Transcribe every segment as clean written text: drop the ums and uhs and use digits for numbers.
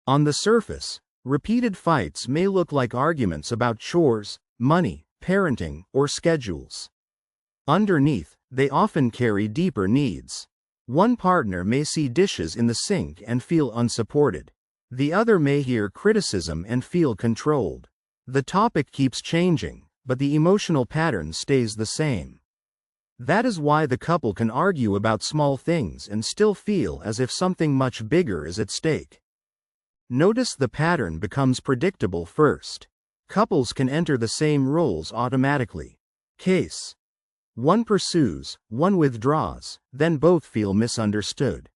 On the surface, repeated fights may look like arguments about chores, money, parenting, or schedules. Underneath, they often carry deeper needs. One partner may see dishes in the sink and feel unsupported. The other may hear criticism and feel controlled. The topic keeps changing, but the emotional pattern stays the same. That is why the couple can argue about small things and still feel as if something much bigger is at stake. Notice the pattern becomes predictable first. Couples can enter the same roles automatically. Case: one pursues, one withdraws, then both feel misunderstood.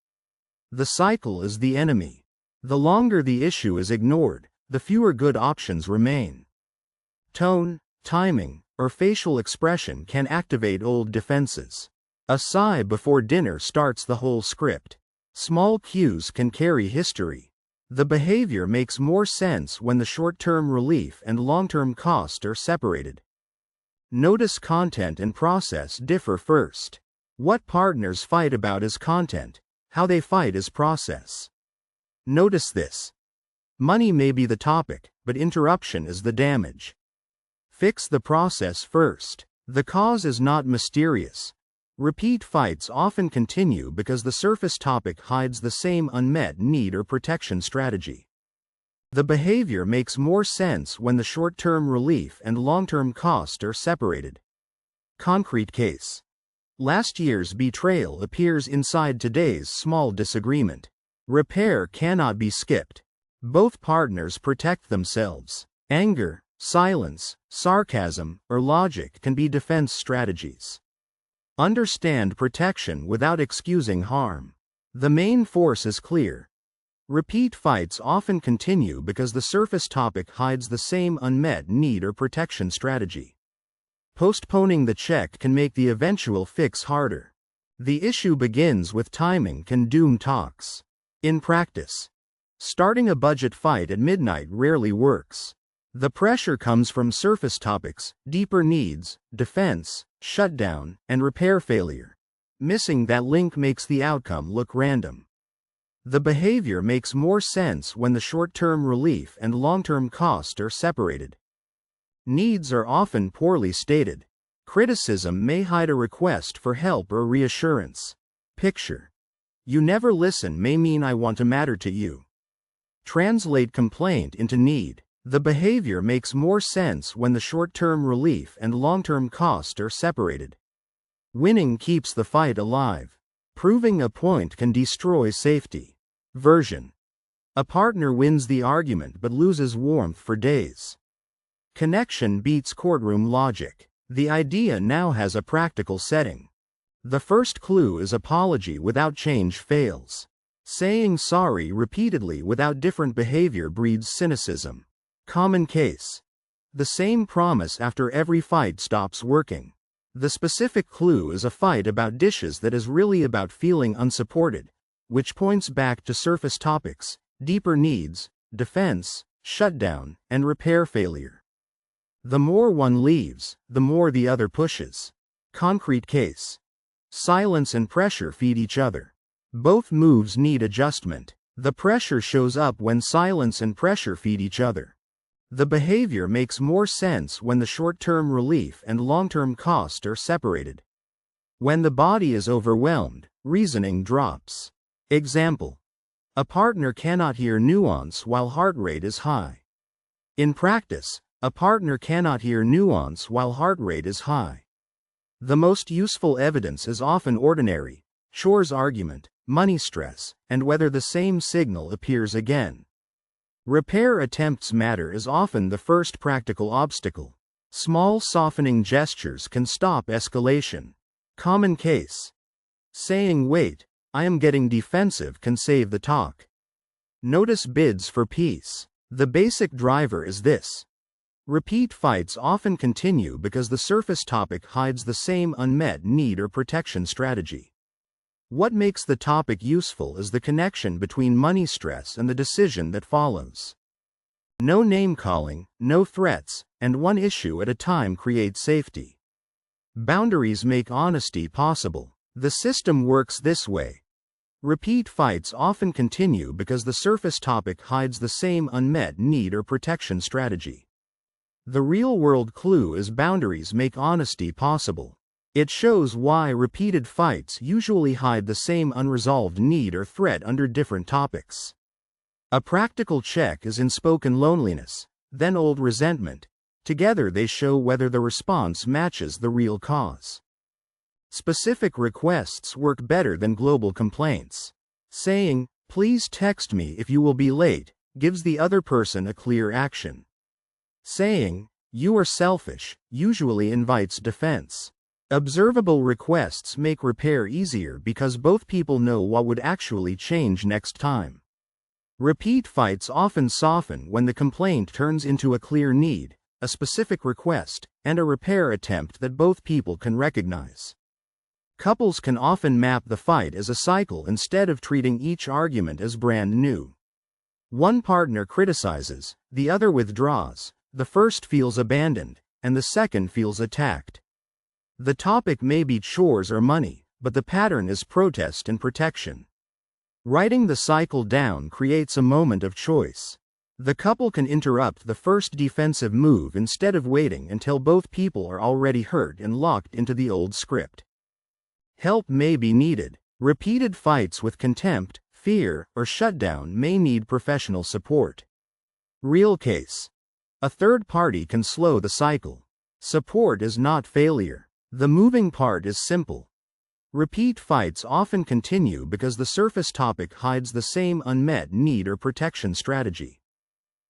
The cycle is the enemy. The longer the issue is ignored, the fewer good options remain. Tone, timing, or facial expression can activate old defenses. A sigh before dinner starts the whole script. Small cues can carry history. The behavior makes more sense when the short-term relief and long-term cost are separated. Notice content and process differ first. What partners fight about is content. How they fight is process. Notice this. Money may be the topic, but interruption is the damage. Fix the process first. The cause is not mysterious. Repeat fights often continue because the surface topic hides the same unmet need or protection strategy. The behavior makes more sense when the short-term relief and long-term cost are separated. Concrete case. Last year's betrayal appears inside today's small disagreement. Repair cannot be skipped. Both partners protect themselves. Anger, silence, sarcasm, or logic can be defense strategies. Understand protection without excusing harm. The main force is clear. Repeat fights often continue because the surface topic hides the same unmet need or protection strategy. Postponing the check can make the eventual fix harder. The issue begins with timing can doom talks. In practice, starting a budget fight at midnight rarely works. The pressure comes from surface topics, deeper needs, defense, shutdown, and repair failure. Missing that link makes the outcome look random. The behavior makes more sense when the short-term relief and long-term cost are separated. Needs are often poorly stated. Criticism may hide a request for help or reassurance. Picture: you never listen may mean I want to matter to you. Translate complaint into need. The behavior makes more sense when the short-term relief and long-term cost are separated. Winning keeps the fight alive. Proving a point can destroy safety. Version: a partner wins the argument but loses warmth for days. Connection beats courtroom logic. The idea now has a practical setting. The first clue is apology without change fails. Saying sorry repeatedly without different behavior breeds cynicism. Common case: the same promise after every fight stops working. The specific clue is a fight about dishes that is really about feeling unsupported, which points back to surface topics, deeper needs, defense, shutdown, and repair failure. The more one leaves, the more the other pushes. Concrete case: silence and pressure feed each other. Both moves need adjustment. The pressure shows up when silence and pressure feed each other. The behavior makes more sense when the short-term relief and long-term cost are separated. When the body is overwhelmed, reasoning drops. Example: a partner cannot hear nuance while heart rate is high. In practice, a partner cannot hear nuance while heart rate is high. The most useful evidence is often ordinary: chores argument, money stress, and whether the same signal appears again. Repair attempts matter is often the first practical obstacle. Small softening gestures can stop escalation. Common case: saying "wait, I am getting defensive" can save the talk. Notice bids for peace. The basic driver is this. Repeat fights often continue because the surface topic hides the same unmet need or protection strategy. What makes the topic useful is the connection between money stress and the decision that follows. No name-calling, no threats, and one issue at a time creates safety. Boundaries make honesty possible. The system works this way. Repeat fights often continue because the surface topic hides the same unmet need or protection strategy. The real-world clue is boundaries make honesty possible. It shows why repeated fights usually hide the same unresolved need or threat under different topics. A practical check is unspoken loneliness, then old resentment. Together they show whether the response matches the real cause. Specific requests work better than global complaints. Saying, "Please text me if you will be late," gives the other person a clear action. Saying, "You are selfish," usually invites defense. Observable requests make repair easier because both people know what would actually change next time. Repeat fights often soften when the complaint turns into a clear need, a specific request, and a repair attempt that both people can recognize. Couples can often map the fight as a cycle instead of treating each argument as brand new. One partner criticizes, the other withdraws, the first feels abandoned, and the second feels attacked. The topic may be chores or money, but the pattern is protest and protection. Writing the cycle down creates a moment of choice. The couple can interrupt the first defensive move instead of waiting until both people are already hurt and locked into the old script. Help may be needed. Repeated fights with contempt, fear, or shutdown may need professional support. Real case. A third party can slow the cycle. Support is not failure. The moving part is simple. Repeat fights often continue because the surface topic hides the same unmet need or protection strategy.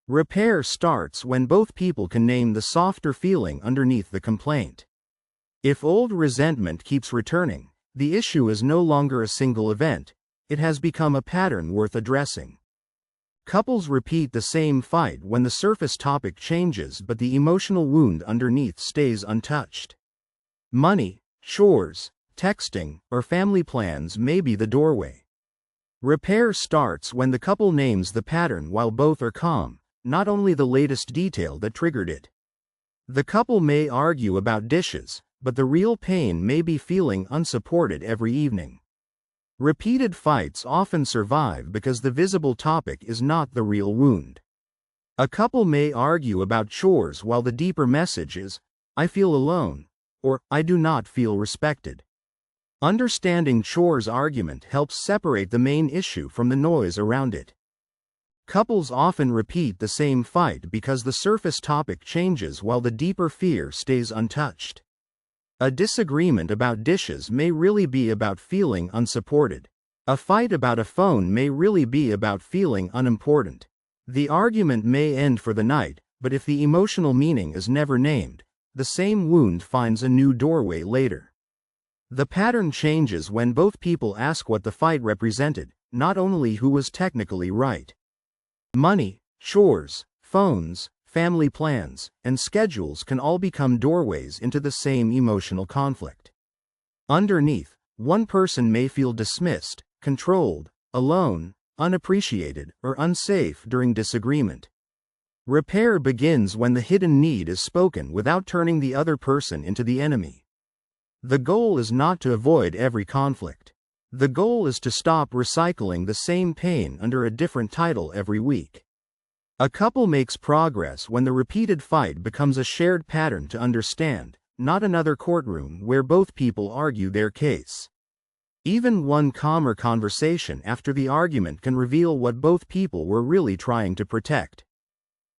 Repair starts when both people can name the softer feeling underneath the complaint. If old resentment keeps returning, the issue is no longer a single event, it has become a pattern worth addressing. Couples repeat the same fight when the surface topic changes but the emotional wound underneath stays untouched. Money, chores, texting, or family plans may be the doorway. Repair starts when the couple names the pattern while both are calm, not only the latest detail that triggered it. The couple may argue about dishes, but the real pain may be feeling unsupported every evening. Repeated fights often survive because the visible topic is not the real wound. A couple may argue about chores while the deeper message is, "I feel alone," or "I do not feel respected." Understanding chores argument helps separate the main issue from the noise around it. Couples often repeat the same fight because the surface topic changes while the deeper fear stays untouched. A disagreement about dishes may really be about feeling unsupported. A fight about a phone may really be about feeling unimportant. The argument may end for the night, but if the emotional meaning is never named, the same wound finds a new doorway later. The pattern changes when both people ask what the fight represented, not only who was technically right. Money, chores, phones, family plans, and schedules can all become doorways into the same emotional conflict. Underneath, one person may feel dismissed, controlled, alone, unappreciated, or unsafe during disagreement. Repair begins when the hidden need is spoken without turning the other person into the enemy. The goal is not to avoid every conflict. The goal is to stop recycling the same pain under a different title every week. A couple makes progress when the repeated fight becomes a shared pattern to understand, not another courtroom where both people argue their case. Even one calmer conversation after the argument can reveal what both people were really trying to protect.